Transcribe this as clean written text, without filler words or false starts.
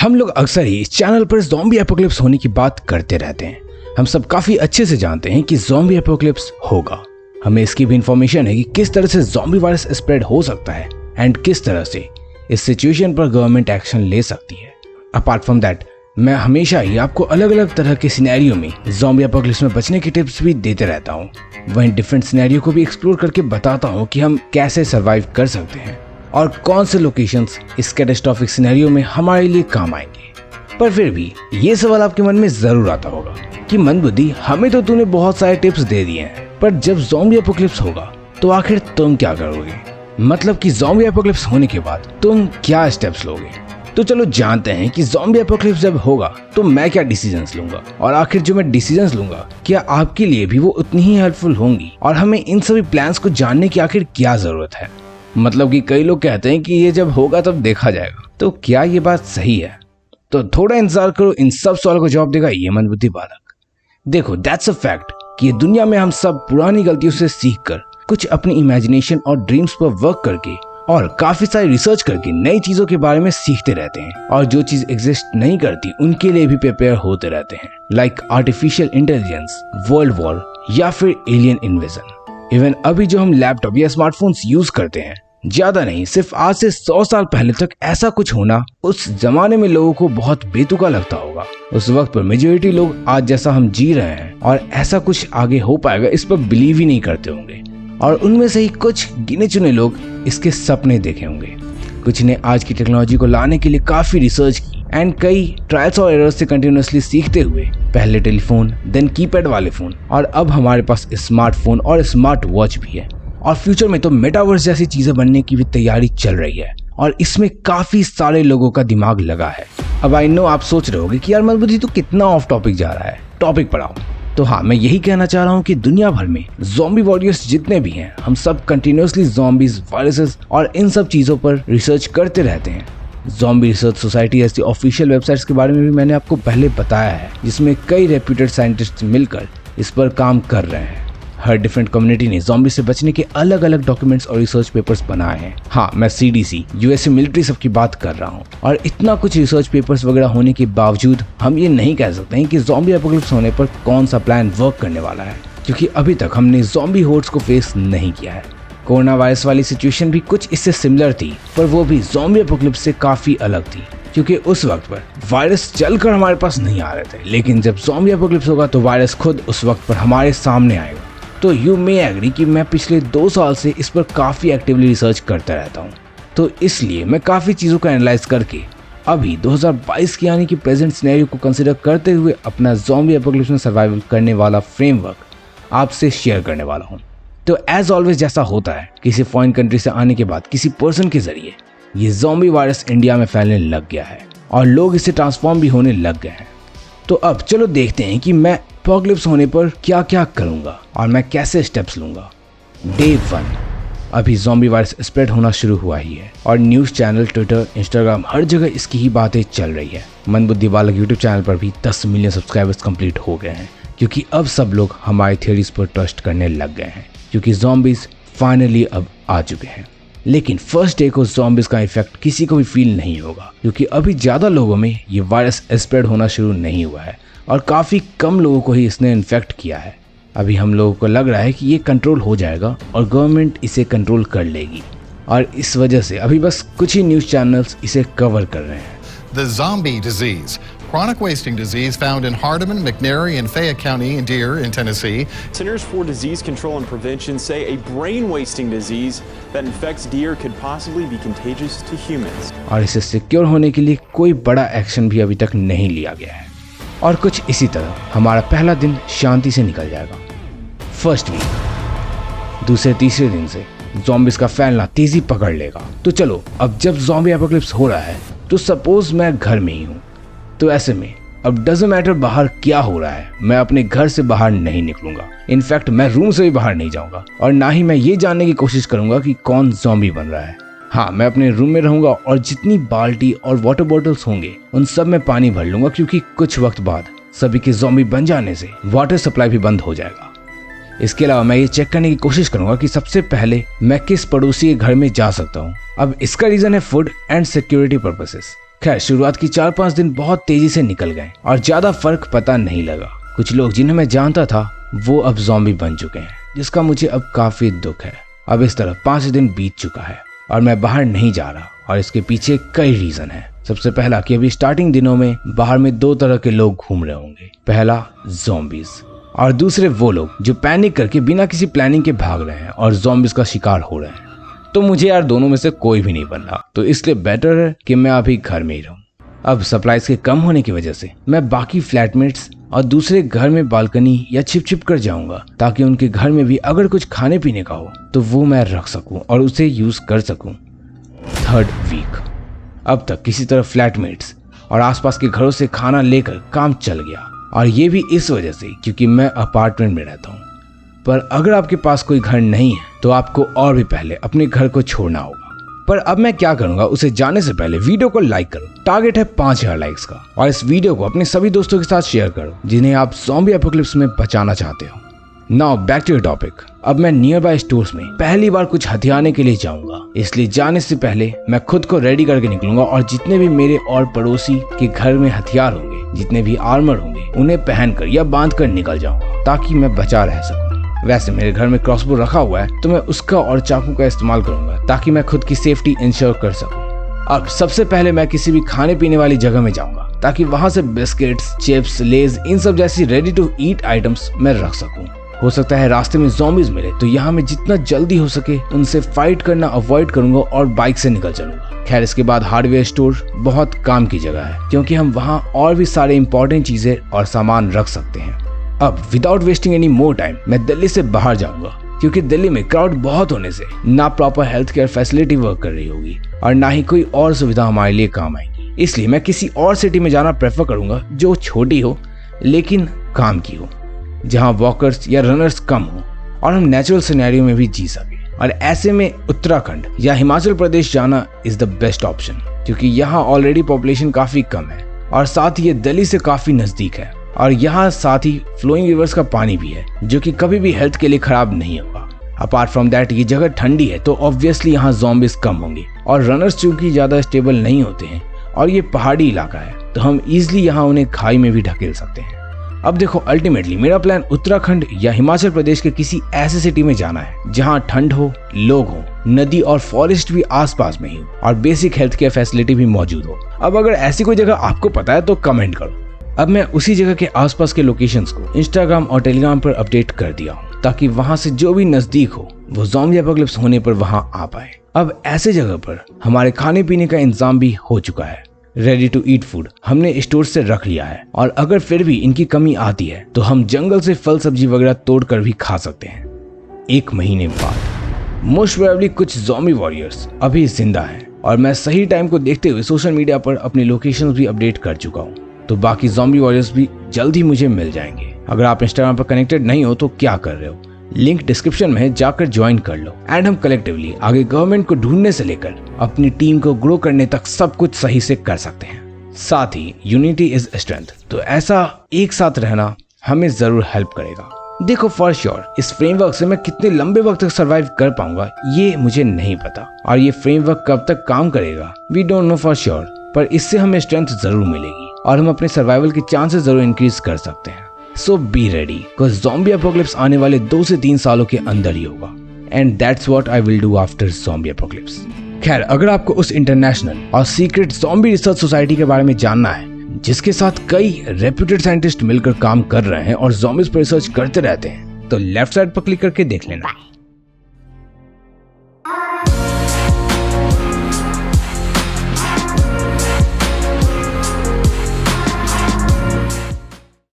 हम लोग अक्सर ही इस चैनल पर ज़ॉम्बी एपोकलिप्स होने की बात करते रहते हैं। हम सब काफी अच्छे से जानते हैं कि ज़ॉम्बी एपोकलिप्स होगा। हमें इसकी भी इंफॉर्मेशन है कि किस तरह से ज़ॉम्बी वायरस स्प्रेड हो सकता है एंड किस तरह से इस सिचुएशन पर गवर्नमेंट एक्शन ले सकती है। अपार्ट फ्रॉम दैट, मैं हमेशा ही आपको अलग अलग तरह के सिनेरियो में ज़ॉम्बी एपोकलिप्स में बचने की टिप्स भी देते रहता हूँ। वहीं डिफरेंट सिनेरियो को भी एक्सप्लोर करके बताता हूँ कि हम कैसे सर्वाइव कर सकते हैं और कौन से लोकेशंस इस कैटास्ट्रोफिक सिनेरियो में हमारे लिए काम आएंगे। पर फिर भी ये सवाल आपके मन में जरूर आता होगा कि मंदबुद्धि, हमें तो तूने बहुत सारे टिप्स दे दिए हैं, पर जब ज़ॉम्बी एपोकलिप्स होगा तो आखिर तुम क्या करोगे? मतलब कि ज़ॉम्बी एपोकलिप्स होने के बाद तुम क्या स्टेप्स लोगे? तो चलो जानते हैं कि ज़ॉम्बी एपोकलिप्स जब होगा तो मैं क्या डिसीजंस लूंगा, और आखिर जो मैं डिसीजंस लूंगा क्या आपके लिए भी वो उतनी ही हेल्पफुल होंगी, और हमें इन सभी प्लान्स को जानने की आखिर क्या जरूरत है। मतलब कि कई लोग कहते हैं कि ये जब होगा तब देखा जाएगा, तो क्या ये बात सही है? तो थोड़ा इंतजार करो, इन सब सवालों का जवाब देगा ये मंदबुद्धि बालक। देखो, दैट्स अ फैक्ट कि ये दुनिया में हम सब पुरानी गलतियों से सीखकर कुछ अपनी इमेजिनेशन और ड्रीम्स पर वर्क करके और काफी सारी रिसर्च करके नई चीजों के बारे में सीखते रहते हैं, और जो चीज एग्जिस्ट नहीं करती उनके लिए भी प्रिपेयर होते रहते हैं, like artificial intelligence, world war या फिर एलियन इन्वेजन। इवन अभी जो हम लैपटॉप या स्मार्टफोन्स यूज करते हैं, ज्यादा नहीं सिर्फ आज से 100 साल पहले तक ऐसा कुछ होना उस जमाने में लोगों को बहुत बेतुका लगता होगा। उस वक्त पर मेजॉरिटी लोग आज जैसा हम जी रहे हैं और ऐसा कुछ आगे हो पाएगा इस पर बिलीव ही नहीं करते होंगे, और उनमें से ही कुछ गिने चुने लोग इसके सपने देखे होंगे। कुछ ने आज की टेक्नोलॉजी को लाने के लिए काफी रिसर्च की एंड कई ट्रायल्स और एरर्स से कंटिन्यूअसली सीखते हुए पहले टेलीफोन, देन कीपैड वाले फोन, और अब हमारे पास स्मार्टफोन और स्मार्ट वॉच भी है, और फ्यूचर में तो मेटावर्स जैसी चीजें बनने की भी तैयारी चल रही है, और इसमें काफी सारे लोगों का दिमाग लगा है। अब आई नो आप सोच रहे होगे कि यार मंदबुद्धि तो कितना ऑफ टॉपिक जा रहा है, टॉपिक पर आओ। तो हाँ, मैं यही कहना चाह रहा हूँ कि दुनिया भर में ज़ॉम्बी वॉरियर्स जितने भी हैं, हम सब कंटिन्यूअसली ज़ॉम्बीज, वायरसेस और इन सब चीजों पर रिसर्च करते रहते हैं। ज़ॉम्बी रिसर्च सोसाइटी ऐसी ऑफिशियल वेबसाइट्स के बारे में भी मैंने आपको पहले बताया है, जिसमें कई रेप्यूटेड साइंटिस्ट मिलकर इस पर काम कर रहे हैं। हर डिफरेंट कम्युनिटी ने ज़ॉम्बी से बचने के अलग अलग डॉक्यूमेंट्स और रिसर्च पेपर्स बनाए हैं। हाँ, मैं CDC, USA मिलिट्री सब की बात कर रहा हूँ। और इतना कुछ रिसर्च पेपर्स वगैरह होने के बावजूद हम ये नहीं कह सकते हैं कि ज़ॉम्बी एपोकलिप्स होने पर कौन सा प्लान वर्क करने वाला है, क्योंकि अभी तक हमने ज़ॉम्बी होर्ड्स को फेस नहीं किया है। कोरोना वायरस वाली सिचुएशन भी कुछ इससे सिमिलर थी, पर वो भी ज़ॉम्बी एपोकलिप्स से काफी अलग थी, क्योंकि उस वक्त पर वायरस चलकर हमारे पास नहीं आ रहे थे। लेकिन जब ज़ॉम्बी एपोकलिप्स होगा तो वायरस खुद उस वक्त पर हमारे सामने आएगा। तो यू मे एग्री कि मैं पिछले 2 साल से इस पर काफ़ी एक्टिवली रिसर्च करता रहता हूँ, तो इसलिए मैं काफ़ी चीज़ों को एनालाइज करके अभी 2022 की यानी कि प्रेजेंट सिनेरियो को कंसिडर करते हुए अपना ज़ॉम्बी एपोकलिप्स में सर्वाइवल करने वाला फ्रेमवर्क आपसे शेयर करने वाला हूँ। तो एज ऑलवेज जैसा होता है, किसी फॉरेन कंट्री से आने के बाद किसी पर्सन के जरिए ये ज़ॉम्बी वायरस इंडिया में फैलने लग गया है और लोग इससे ट्रांसफॉर्म भी होने लग गए हैं। तो अब चलो देखते हैं कि मैं एपोकलिप्स होने पर क्या क्या करूंगा और मैं कैसे स्टेप्स लूंगा। डे 1, अभी ज़ॉम्बी वायरस स्प्रेड होना शुरू हुआ ही है और न्यूज़ चैनल, ट्विटर, इंस्टाग्राम, हर जगह इसकी ही बातें चल रही है। मंदबुद्धि बालक यूट्यूब चैनल पर भी 10 मिलियन सब्सक्राइबर्स कंप्लीट हो गए हैं, क्योंकि अब सब लोग हमारी थियरीज पर ट्रस्ट करने लग गए हैं, क्योंकि ज़ॉम्बीज फाइनली अब आ चुके हैं। लेकिन फर्स्ट डे को ज़ॉम्बीज का इफेक्ट किसी को भी फील नहीं होगा, क्योंकि अभी ज़्यादा लोगों में ये वायरस स्प्रेड होना शुरू नहीं हुआ है और काफ़ी कम लोगों को ही इसने इन्फेक्ट किया है। अभी हम लोगों को लग रहा है कि ये कंट्रोल हो जाएगा और गवर्नमेंट इसे कंट्रोल कर लेगी, और इस वजह से अभी बस कुछ ही न्यूज़ चैनल्स इसे कवर कर रहे हैं। The zombie disease, chronic wasting disease found in Hardeman, McNairy, and Fayette County in Deere in Tennessee. Centers for Disease Control and Prevention say a brain-wasting disease that infects deer could possibly be contagious to humans. और इसे secure होने के लिए कोई बड़ा action भी अभी तक नहीं लिया गया है, और कुछ इसी तरह हमारा पहला दिन शांति से निकल जाएगा। फर्स्ट वीक, दूसरे तीसरे दिन से ज़ॉम्बीज का फैलना तेजी पकड़ लेगा। तो चलो, अब जब ज़ॉम्बी एपोकलिप्स हो रहा है तो सपोज मैं घर में ही हूँ, तो ऐसे में अब डजंट मैटर बाहर क्या हो रहा है, मैं अपने घर से बाहर नहीं निकलूंगा। इनफैक्ट मैं रूम से भी बाहर नहीं जाऊंगा, और ना ही मैं ये जानने की कोशिश करूंगा कि कौन ज़ॉम्बी बन रहा है। हाँ, मैं अपने रूम में रहूंगा और जितनी बाल्टी और वाटर बॉटल्स होंगे उन सब में पानी भर लूंगा, क्योंकि कुछ वक्त बाद सभी के ज़ॉम्बी बन जाने से वाटर सप्लाई भी बंद हो जाएगा। इसके अलावा मैं ये चेक करने की कोशिश करूंगा कि सबसे पहले मैं किस पड़ोसी के घर में जा सकता हूँ। अब इसका रीजन है फूड एंड सिक्योरिटी पर्पसेस, खैर शुरुआत की 4-5 दिन बहुत तेजी से निकल गए और ज्यादा फर्क पता नहीं लगा। कुछ लोग जिन्हें मैं जानता था वो अब ज़ॉम्बी बन चुके हैं, जिसका मुझे अब काफी दुख है। अब इस तरह 5 दिन बीत चुका है और मैं बाहर नहीं जा रहा और इसके पीछे कई रीजन है। सबसे पहला कि अभी स्टार्टिंग दिनों में बाहर में 2 तरह के लोग घूम रहे होंगे। पहला ज़ॉम्बीज और दूसरे वो लोग जो पैनिक करके बिना किसी प्लानिंग के भाग रहे हैं और ज़ॉम्बीज का शिकार हो रहे हैं। तो मुझे यार दोनों में से कोई भी नहीं बन रहा, तो इसलिए बेटर है कि मैं अभी घर में ही रहूं। अब सप्लाईज के कम होने की वजह से मैं बाकी फ्लैटमेट्स और दूसरे घर में बालकनी या छिप कर जाऊंगा, ताकि उनके घर में भी अगर कुछ खाने पीने का हो तो वो मैं रख सकूं और उसे यूज कर सकूं। 3rd वीक, अब तक किसी तरह फ्लैटमेट्स और आसपास के घरों से खाना लेकर काम चल गया, और ये भी इस वजह से क्योंकि मैं अपार्टमेंट में रहता हूँ। पर अगर आपके पास कोई घर नहीं है तो आपको और भी पहले अपने घर को छोड़ना होगा। पर अब मैं क्या करूंगा उसे जानने से पहले वीडियो को लाइक करो। टारगेट है 5000 लाइक्स का, और इस वीडियो को अपने सभी दोस्तों के साथ शेयर करो जिन्हें आप ज़ॉम्बी एपोकलिप्स में बचाना चाहते हो। Now back to your topic. अब मैं नियर बाय स्टोर्स में पहली बार कुछ हथियाने के लिए जाऊंगा, इसलिए जाने से पहले मैं खुद को रेडी करके निकलूंगा और जितने भी मेरे और पड़ोसी के घर में हथियार होंगे, जितने भी आर्मर होंगे, उन्हें पहनकर या बांध कर निकल जाऊंगा ताकि मैं बचा रह सकूं। वैसे मेरे घर में क्रॉसबो रखा हुआ है तो मैं उसका और चाकू का इस्तेमाल करूंगा ताकि मैं खुद की सेफ्टी इंश्योर कर सकूं। अब सबसे पहले मैं किसी भी खाने पीने वाली जगह में जाऊंगा ताकि वहां से बिस्किट्स, चिप्स, लेज, इन सब जैसी रेडी टू ईट आइटम्स मैं रख सकूं। हो सकता है रास्ते में ज़ॉम्बीज मिले तो यहाँ मैं जितना जल्दी हो सके उनसे फाइट करना अवॉइड करूंगा और बाइक से निकल चलूंगा। खैर इसके बाद हार्डवेयर स्टोर बहुत काम की जगह है क्योंकि हम वहाँ और भी सारे इंपॉर्टेंट चीजें और सामान रख सकते हैं। अब without wasting any more time मैं दिल्ली से बाहर जाऊंगा क्योंकि दिल्ली में क्राउड बहुत होने से ना proper health care facility work कर रही होगी और ना ही कोई और सुविधा हमारे लिए काम आएगी। इसलिए मैं किसी और सिटी में जाना प्रेफर करूंगा जो छोटी हो लेकिन काम की हो, जहां वॉकर्स या रनर्स कम हो और हम नेचुरल सिनेरियो में भी जी सके। और ऐसे में उत्तराखंड या हिमाचल प्रदेश जाना इज द बेस्ट ऑप्शन क्योंकि यहाँ ऑलरेडी पॉपुलेशन काफी कम है और साथ ही ये दिल्ली से काफी नजदीक है और यहाँ साथ ही फ्लोइंग रिवर्स का पानी भी है जो कि कभी भी हेल्थ के लिए खराब नहीं होगा। अपार्ट फ्रॉम दैट ये जगह ठंडी है तो ऑब्वियसली यहाँ ज़ॉम्बीज कम होंगे और रनर्स चूंकि ज्यादा स्टेबल नहीं होते हैं और ये पहाड़ी इलाका है तो हम इजिली यहाँ उन्हें खाई में भी ढकेल सकते हैं। अब देखो अल्टीमेटली मेरा प्लान उत्तराखंड या हिमाचल प्रदेश के किसी ऐसे सिटी में जाना है जहाँ ठंड हो, लोग हो, नदी और फॉरेस्ट भी आसपास में ही हो और बेसिक हेल्थ केयर फैसिलिटी भी मौजूद हो। अब अगर ऐसी कोई जगह आपको पता है तो कमेंट करो। अब मैं उसी जगह के आसपास के लोकेशंस को इंस्टाग्राम और टेलीग्राम पर अपडेट कर दिया हूँ ताकि वहां से जो भी नजदीक हो वो ज़ॉम्बी एपोकलिप्स होने पर वहां आ पाए। अब ऐसे जगह पर हमारे खाने पीने का इंतजाम भी हो चुका है। रेडी टू ईट फूड हमने स्टोर से रख लिया है और अगर फिर भी इनकी कमी आती है तो हम जंगल से फल सब्जी वगैरह तोड़ कर भी खा सकते हैं। 1 महीने बाद मोस्ट प्रोबेबली कुछ ज़ॉम्बी वॉरियर्स अभी जिंदा हैं और मैं सही टाइम को देखते हुए सोशल मीडिया पर अपनी लोकेशंस भी अपडेट कर चुका हूँ, तो बाकी ज़ॉम्बी वॉरियर्स भी जल्द ही मुझे मिल जाएंगे। अगर आप इंस्टाग्राम पर कनेक्टेड नहीं हो तो क्या कर रहे हो, लिंक डिस्क्रिप्शन में है, जाकर ज्वाइन कर लो एंड हम कलेक्टिवली आगे गवर्नमेंट को ढूंढने से लेकर अपनी टीम को ग्रो करने तक सब कुछ सही से कर सकते हैं। साथ ही यूनिटी इज स्ट्रेंथ, तो ऐसा एक साथ रहना हमें जरूर हेल्प करेगा। देखो फॉर श्योर इस फ्रेमवर्क से मैं कितने लंबे वक्त तक सरवाइव कर पाऊंगा ये मुझे नहीं पता और ये फ्रेमवर्क कब तक काम करेगा we don't know for sure, पर इससे हमें स्ट्रेंथ जरूर मिलेगी और हम अपने सर्वाइवल के चांसेस जरूर इंक्रीज कर सकते हैं। So be ready because zombie apocalypse आने वाले 2 से 3 सालों के अंदर ही होगा and that's what I will do after zombie apocalypse. खैर अगर आपको उस इंटरनेशनल और सीक्रेट ज़ॉम्बी रिसर्च सोसाइटी के बारे में जानना है जिसके साथ कई रेप्यूटेड साइंटिस्ट मिलकर काम कर रहे हैं और ज़ॉम्बीज पर रिसर्च करते रहते हैं तो लेफ्ट साइड पर क्लिक करके देख लेना।